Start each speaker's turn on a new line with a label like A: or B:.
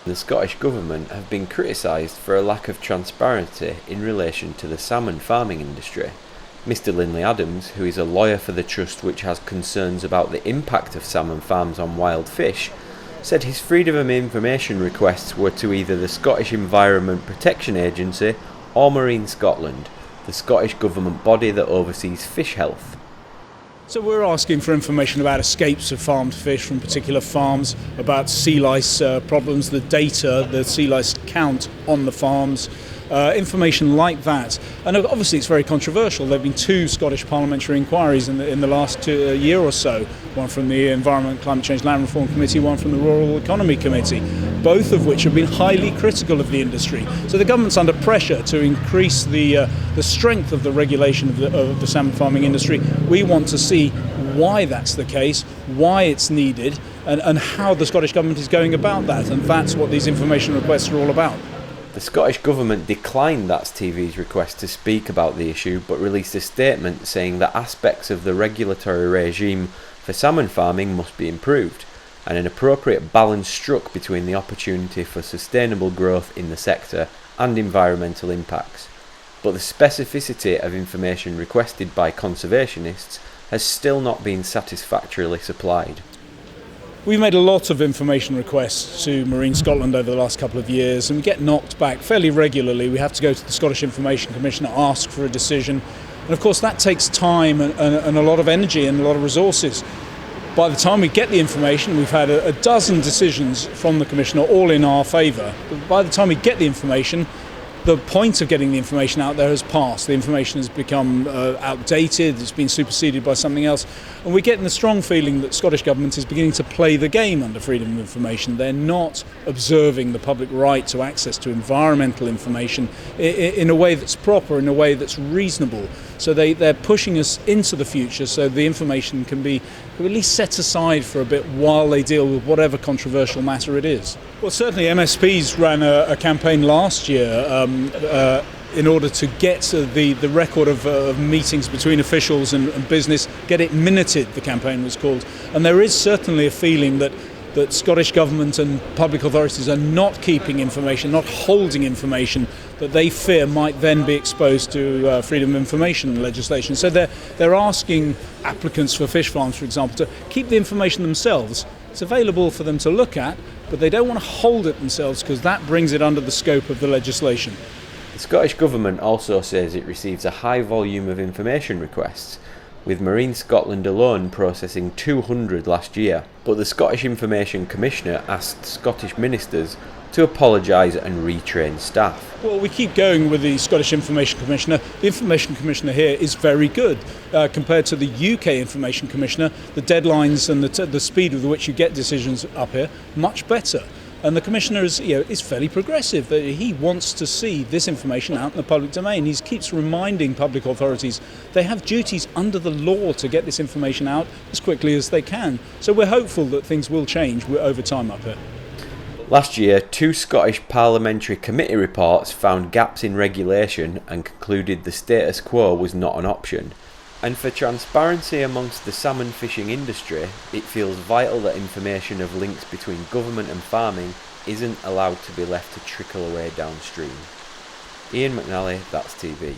A: The Scottish Government have been criticised for a lack of transparency in relation to the salmon farming industry. Mr Linley-Adams, who is a lawyer for the trust which has concerns about the impact of salmon farms on wild fish, said his freedom of information requests were to either the Scottish Environment Protection Agency or Marine Scotland, the Scottish Government body that oversees fish health.
B: So we're asking for information about escapes of farmed fish from particular farms, about sea lice problems, the data, the sea lice count on the farms, information like that. And obviously it's very controversial. There have been two Scottish parliamentary inquiries in the last year or so, one from the Environment, Climate Change, Land Reform Committee, one from the Rural Economy Committee, both of which have been highly critical of the industry. So the government's under pressure to increase the strength of the regulation of the salmon farming industry. We want to see why that's the case, why it's needed, and how the Scottish Government is going about that. And that's what these information requests are all about.
A: The Scottish Government declined That's TV's request to speak about the issue, but released a statement saying that aspects of the regulatory regime for salmon farming must be improved, and an appropriate balance struck between the opportunity for sustainable growth in the sector and environmental impacts. But the specificity of information requested by conservationists has still not been satisfactorily supplied.
B: We've made a lot of information requests to Marine Scotland over the last couple of years, and we get knocked back fairly regularly. We have to go to the Scottish Information Commissioner, ask for a decision, and of course that takes time and a lot of energy and a lot of resources. By the time we get the information, we've had a dozen decisions from the Commissioner, all in our favour. But by the time we get the information, the point of getting the information out there has passed. The information has become outdated, it's been superseded by something else. And we're getting the strong feeling that Scottish Government is beginning to play the game under freedom of information. They're not observing the public right to access to environmental information in a way that's proper, in a way that's reasonable. So they're pushing us into the future so the information can be at least set aside for a bit while they deal with whatever controversial matter it is. Well, certainly MSPs ran a campaign last year in order to get the record of meetings between officials and business, get it minuted, the campaign was called. And there is certainly a feeling that Scottish Government and public authorities are not keeping information, not holding information that they fear might then be exposed to freedom of information legislation. So they're asking applicants for fish farms, for example, to keep the information themselves. It's available for them to look at, but they don't want to hold it themselves because that brings it under the scope of the legislation.
A: The Scottish Government also says it receives a high volume of information requests, with Marine Scotland alone processing 200 last year. But the Scottish Information Commissioner asked Scottish ministers to apologise and retrain staff.
B: Well, we keep going with the Scottish Information Commissioner. The Information Commissioner here is very good compared to the UK Information Commissioner. The deadlines and the speed with which you get decisions up here, much better. And the Commissioner is fairly progressive. He wants to see this information out in the public domain. He keeps reminding public authorities they have duties under the law to get this information out as quickly as they can. So we're hopeful that things will change over time up here.
A: Last year, 2 Scottish parliamentary committee reports found gaps in regulation and concluded the status quo was not an option. And for transparency amongst the salmon fishing industry, it feels vital that information of links between government and farming isn't allowed to be left to trickle away downstream. Ian McNally, That's TV.